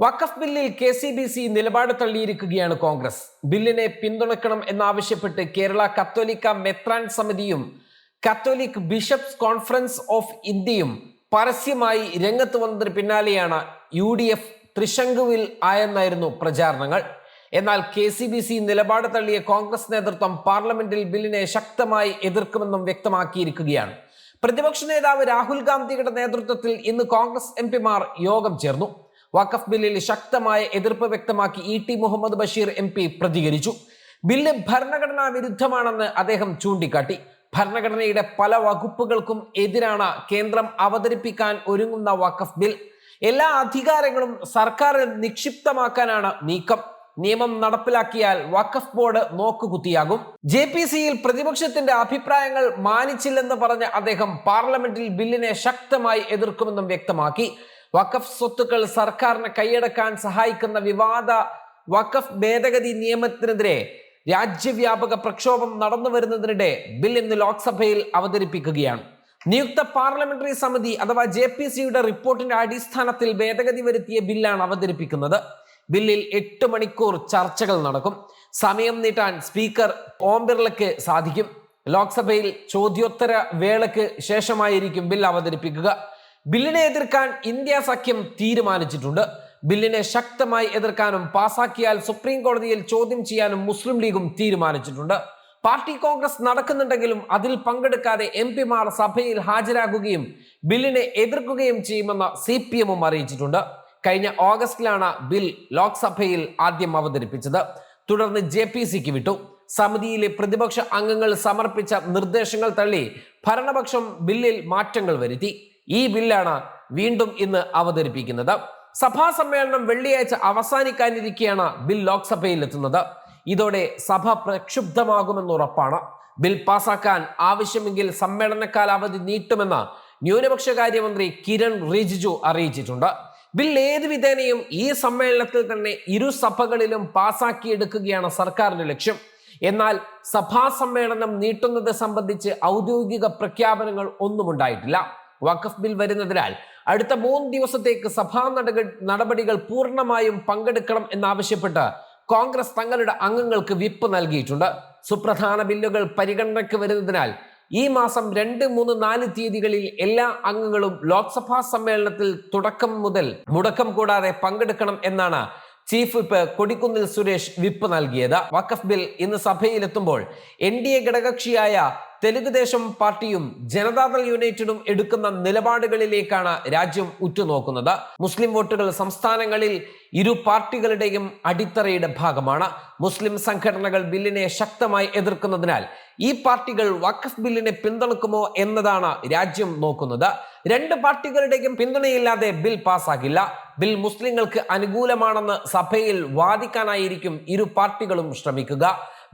വഖഫ് ബില്ലിൽ KCBC നിലപാട് തള്ളിയിരിക്കുകയാണ് കോൺഗ്രസ്. ബില്ലിനെ പിന്തുണയ്ക്കണം എന്നാവശ്യപ്പെട്ട് കേരള കത്തോലിക്ക മെത്രാൻ സമിതിയും കത്തോലിക് ബിഷപ്സ് കോൺഫറൻസ് ഓഫ് ഇന്ത്യയും പരസ്യമായി രംഗത്ത് വന്നതിന് പിന്നാലെയാണ് UDF ത്രിശങ്കുവിൽ ആയെന്നായിരുന്നു പ്രചാരണങ്ങൾ. എന്നാൽ KCBC നിലപാട് തള്ളിയ കോൺഗ്രസ് നേതൃത്വം പാർലമെന്റിൽ ബില്ലിനെ ശക്തമായി എതിർക്കുമെന്നും വ്യക്തമാക്കിയിരിക്കുകയാണ്. പ്രതിപക്ഷ നേതാവ് രാഹുൽ ഗാന്ധിയുടെ നേതൃത്വത്തിൽ ഇന്ന് കോൺഗ്രസ് MP-മാർ യോഗം ചേർന്നു. വഖഫ് ബില്ലിൽ ശക്തമായ എതിർപ്പ് വ്യക്തമാക്കി ET മുഹമ്മദ് ബഷീർ MP പ്രതികരിച്ചു. ബില്ല് ഭരണഘടനാ വിരുദ്ധമാണെന്ന് അദ്ദേഹം ചൂണ്ടിക്കാട്ടി. ഭരണഘടനയുടെ പല വകുപ്പുകൾക്കും എതിരാണ് കേന്ദ്രം അവതരിപ്പിക്കാൻ ഒരുങ്ങുന്ന വഖഫ് ബിൽ. എല്ലാ അധികാരങ്ങളും സർക്കാരിൽ നിക്ഷിപ്തമാക്കാനാണ് നീക്കം. നിയമം നടപ്പിലാക്കിയാൽ വഖഫ് ബോർഡ് നോക്കുകുത്തിയാകും. JPC-യിൽ പ്രതിപക്ഷത്തിന്റെ അഭിപ്രായങ്ങൾ മാനിച്ചില്ലെന്ന് പറഞ്ഞ അദ്ദേഹം പാർലമെന്റിൽ ബില്ലിനെ ശക്തമായി എതിർക്കുമെന്നും വ്യക്തമാക്കി. വഖഫ് സ്വത്തുക്കൾ സർക്കാരിനെ കൈയടക്കാൻ സഹായിക്കുന്ന വിവാദ വഖഫ് ഭേദഗതി നിയമത്തിനെതിരെ രാജ്യവ്യാപക പ്രക്ഷോഭം നടന്നു വരുന്നതിനിടെ ബിൽ ഇന്ന് ലോക്സഭയിൽ അവതരിപ്പിക്കുകയാണ്. നിയുക്ത പാർലമെന്ററി സമിതി അഥവാ JPC-യുടെ റിപ്പോർട്ടിന്റെ അടിസ്ഥാനത്തിൽ ഭേദഗതി വരുത്തിയ ബില്ലാണ് അവതരിപ്പിക്കുന്നത്. ബില്ലിൽ 8 മണിക്കൂർ ചർച്ചകൾ നടക്കും. സമയം നീട്ടാൻ സ്പീക്കർ ഓം ബിർളയ്ക്ക് സാധിക്കും. ലോക്സഭയിൽ ചോദ്യോത്തര വേളയ്ക്ക് ശേഷമായിരിക്കും ബിൽ അവതരിപ്പിക്കുക. ബില്ലിനെ എതിർക്കാൻ ഇന്ത്യ സഖ്യം തീരുമാനിച്ചിട്ടുണ്ട്. ബില്ലിനെ ശക്തമായി എതിർക്കാനും പാസാക്കിയാൽ സുപ്രീം കോടതിയിൽ ചോദ്യം ചെയ്യാനും മുസ്ലിം ലീഗും തീരുമാനിച്ചിട്ടുണ്ട്. പാർട്ടി കോൺഗ്രസ് നടക്കുന്നുണ്ടെങ്കിലും അതിൽ പങ്കെടുക്കാതെ MP-മാർ സഭയിൽ ഹാജരാകുകയും ബില്ലിനെ എതിർക്കുകയും ചെയ്യുമെന്ന് CPM-ഉം അറിയിച്ചിട്ടുണ്ട്. കഴിഞ്ഞ ഓഗസ്റ്റിലാണ് ബിൽ ലോക്സഭയിൽ ആദ്യം അവതരിപ്പിച്ചത്. തുടർന്ന് JPC-ക്ക് വിട്ടു. സമിതിയിലെ പ്രതിപക്ഷ അംഗങ്ങൾ സമർപ്പിച്ച നിർദ്ദേശങ്ങൾ തള്ളി ഭരണപക്ഷം ബില്ലിൽ മാറ്റങ്ങൾ വരുത്തി. ഈ ബില്ലാണ് വീണ്ടും ഇന്ന് അവതരിപ്പിക്കുന്നത്. സഭാ സമ്മേളനം വെള്ളിയാഴ്ച അവസാനിക്കാനിരിക്കെയാണ് ബിൽ ലോക്സഭയിൽ എത്തുന്നത്. ഇതോടെ സഭ പ്രക്ഷുബ്ധമാകുമെന്ന് ഉറപ്പാണ്. ബിൽ പാസാക്കാൻ ആവശ്യമെങ്കിൽ സമ്മേളന കാലാവധി നീട്ടുമെന്ന് ന്യൂനപക്ഷ കാര്യമന്ത്രി കിരൺ റിജിജു അറിയിച്ചിട്ടുണ്ട്. ബിൽ ഏത് വിധേനയും ഈ സമ്മേളനത്തിൽ തന്നെ ഇരു സഭകളിലും പാസാക്കിയെടുക്കുകയാണ് സർക്കാരിന്റെ ലക്ഷ്യം. എന്നാൽ സഭാ സമ്മേളനം നീട്ടുന്നത് സംബന്ധിച്ച് ഔദ്യോഗിക പ്രഖ്യാപനങ്ങൾ ഒന്നും ഉണ്ടായിട്ടില്ല. വഖഫ് ബിൽ വരുന്നതിനാൽ അടുത്ത 3 ദിവസത്തേക്ക് സഭാ നടപടികൾ പൂർണ്ണമായും പങ്കെടുക്കണം എന്നാവശ്യപ്പെട്ട് കോൺഗ്രസ് തങ്ങളുടെ അംഗങ്ങൾക്ക് വിപ്പ് നൽകിയിട്ടുണ്ട്. സുപ്രധാന ബില്ലുകൾ പരിഗണനയ്ക്ക് വരുന്നതിനാൽ ഈ മാസം 2, 3, 4 തീയതികളിൽ എല്ലാ അംഗങ്ങളും ലോക്സഭാ സമ്മേളനത്തിൽ തുടക്കം മുതൽ മുടക്കം കൂടാതെ പങ്കെടുക്കണം എന്നാണ് chief whip Kodikunnil Suresh whip നൽകിയത്. വഖഫ് ബിൽ ഇന്ന് സഭയിലെത്തുമ്പോൾ NDA ഘടകകക്ഷിയായ തെലുങ്കുദേശം പാർട്ടിയും ജനതാദൾ യുണൈറ്റഡും എടുക്കുന്ന നിലപാടുകളിലേക്കാണ് രാജ്യം ഉറ്റുനോക്കുന്നത്. മുസ്ലിം വോട്ടുകൾ സംസ്ഥാനങ്ങളിൽ ഇരു പാർട്ടികളുടെയും അടിത്തറയുടെ ഭാഗമാണ്. മുസ്ലിം സംഘടനകൾ ബില്ലിനെ ശക്തമായി എതിർക്കുന്നതിനാൽ ഈ പാർട്ടികൾ വഖഫ് ബില്ലിനെ പിന്തുണക്കുമോ എന്നതാണ് രാജ്യം നോക്കുന്നത്. 2 പാർട്ടികളുടെയും പിന്തുണയില്ലാതെ ബിൽ പാസ്സാകില്ല. ബിൽ മുസ്ലിങ്ങൾക്ക് അനുകൂലമാണെന്ന് സഭയിൽ വാദിക്കാനായിരിക്കും ഇരു പാർട്ടികളും ശ്രമിക്കുക.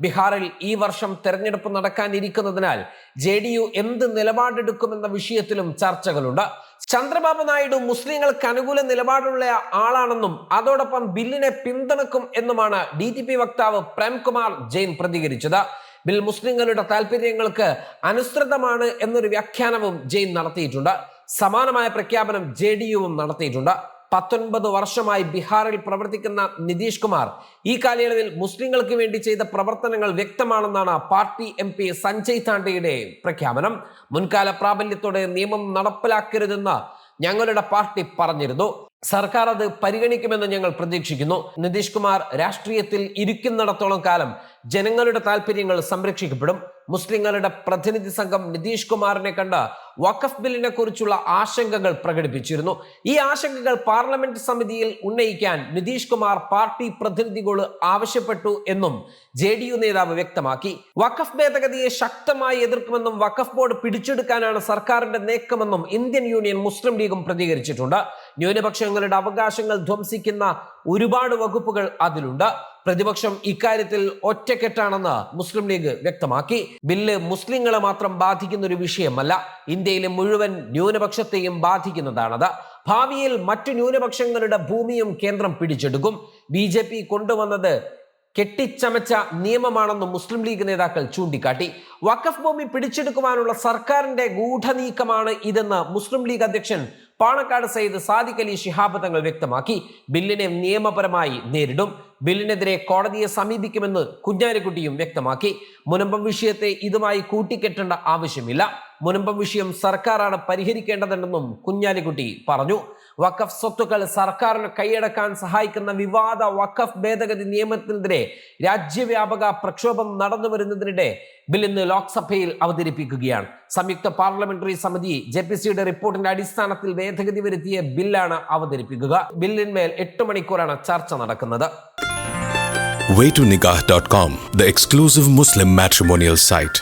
ബീഹാറിൽ ഈ വർഷം തെരഞ്ഞെടുപ്പ് നടക്കാനിരിക്കുന്നതിനാൽ JDU എന്ത് നിലപാടെടുക്കുമെന്ന വിഷയത്തിലും ചർച്ചകളുണ്ട്. ചന്ദ്രബാബു നായിഡു മുസ്ലിങ്ങൾക്ക് അനുകൂല നിലപാടുള്ള ആളാണെന്നും അതോടൊപ്പം ബില്ലിനെ പിന്തുണക്കും എന്നുമാണ് DTP വക്താവ് പ്രേംകുമാർ ജെയിൻ പ്രതികരിച്ചത്. ബിൽ മുസ്ലിങ്ങളുടെ താല്പര്യങ്ങൾക്ക് അനുസൃതമാണ് എന്നൊരു വ്യാഖ്യാനവും ജെയിൻ നടത്തിയിട്ടുണ്ട്. സമാനമായ പ്രഖ്യാപനം JDU-വും നടത്തിയിട്ടുണ്ട്. 19 വർഷമായി ബീഹാറിൽ പ്രവർത്തിക്കുന്ന നിതീഷ് കുമാർ ഈ കാലയളവിൽ മുസ്ലിങ്ങൾക്ക് വേണ്ടി ചെയ്ത പ്രവർത്തനങ്ങൾ വ്യക്തമാണെന്നാണ് പാർട്ടി MP സഞ്ജയ് താണ്ഡയുടെ പ്രഖ്യാപനം. മുൻകാല പ്രാബല്യത്തോടെ നിയമം നടപ്പിലാക്കരുതെന്ന് ഞങ്ങളുടെ പാർട്ടി പറഞ്ഞിരുന്നു. സർക്കാർ അത് പരിഗണിക്കുമെന്ന് ഞങ്ങൾ പ്രതീക്ഷിക്കുന്നു. നിതീഷ് കുമാർ രാഷ്ട്രീയത്തിൽ ഇരിക്കുന്നിടത്തോളം കാലം ജനങ്ങളുടെ താല്പര്യങ്ങൾ സംരക്ഷിക്കപ്പെടും. മുസ്ലിങ്ങളുടെ പ്രതിനിധി സംഘം നിതീഷ് കുമാറിനെ കണ്ട് വഖഫ് ബില്ലിനെ കുറിച്ചുള്ള ആശങ്കകൾ പ്രകടിപ്പിച്ചിരുന്നു. ഈ ആശങ്കകൾ പാർലമെന്റ് സമിതിയിൽ ഉന്നയിക്കാൻ നിതീഷ് കുമാർ പാർട്ടി പ്രതിനിധികളോട് ആവശ്യപ്പെട്ടു എന്നും JDU നേതാവ് വ്യക്തമാക്കി. വഖഫ് ഭേദഗതിയെ ശക്തമായി എതിർക്കുമെന്നും വഖഫ് ബോർഡ് പിടിച്ചെടുക്കാനാണ് സർക്കാരിന്റെ നീക്കമെന്നും ഇന്ത്യൻ യൂണിയൻ മുസ്ലിം ലീഗും പ്രതികരിച്ചിട്ടുണ്ട്. ന്യൂനപക്ഷങ്ങളുടെ അവകാശങ്ങൾ ധ്വംസിക്കുന്ന ഒരുപാട് വകുപ്പുകൾ അതിലുണ്ട്. പ്രതിപക്ഷം ഇക്കാര്യത്തിൽ ഒറ്റക്കെട്ടാണെന്ന് മുസ്ലിം ലീഗ് വ്യക്തമാക്കി. ബില്ല് മുസ്ലിങ്ങളെ മാത്രം ബാധിക്കുന്ന ഒരു വിഷയമല്ല, ഇന്ത്യയിലെ മുഴുവൻ ന്യൂനപക്ഷത്തെയും ബാധിക്കുന്നതാണത്. ഭാവിയിൽ മറ്റു ന്യൂനപക്ഷങ്ങളുടെ ഭൂമിയും കേന്ദ്രം പിടിച്ചെടുക്കും. BJP കൊണ്ടുവന്നത് കെട്ടിച്ചമച്ച നിയമമാണെന്ന് മുസ്ലിം ലീഗ് നേതാക്കൾ ചൂണ്ടിക്കാട്ടി. വഖഫ് ഭൂമി പിടിച്ചെടുക്കുവാനുള്ള സർക്കാരിന്റെ ഗൂഢനീക്കമാണ് ഇതെന്ന് മുസ്ലിം ലീഗ് അധ്യക്ഷൻ പാണക്കാട് സയ്യിദ് സാദിഖ് അലി ശിഹാബ് തങ്ങൾ വ്യക്തമാക്കി. ബില്ലിനെ നിയമപരമായി നേരിടും. ബില്ലിനെതിരെ കോടതിയെ സമീപിക്കുമെന്ന് കുഞ്ഞാലിക്കുട്ടിയും വ്യക്തമാക്കി. മുനമ്പം വിഷയത്തെ ഇതുമായി കൂട്ടിക്കെട്ടേണ്ട ആവശ്യമില്ല. മുനമ്പം വിഷയം സർക്കാരാണ് പരിഹരിക്കേണ്ടതെന്നും കുഞ്ഞാലിക്കുട്ടി പറഞ്ഞു. വഖഫ് സ്വത്തുക്കൾ സർക്കാരിന് കൈയടക്കാൻ സഹായിക്കുന്ന വിവാദ വഖഫ് ഭേദഗതി നിയമത്തിനെതിരെ രാജ്യവ്യാപക പ്രക്ഷോഭം നടന്നു വരുന്നതിനിടെ ബിൽ ഇന്ന് ലോക്സഭയിൽ അവതരിപ്പിക്കുകയാണ്. സംയുക്ത പാർലമെന്ററി സമിതി JPCയുടെ റിപ്പോർട്ടിന്റെ അടിസ്ഥാനത്തിൽ ഭേദഗതി വരുത്തിയ ബില്ലാണ് അവതരിപ്പിക്കുക. ബില്ലിന്മേൽ 8 മണിക്കൂറാണ് ചർച്ച നടക്കുന്നത്. Waytonikah.com, the exclusive Muslim matrimonial site.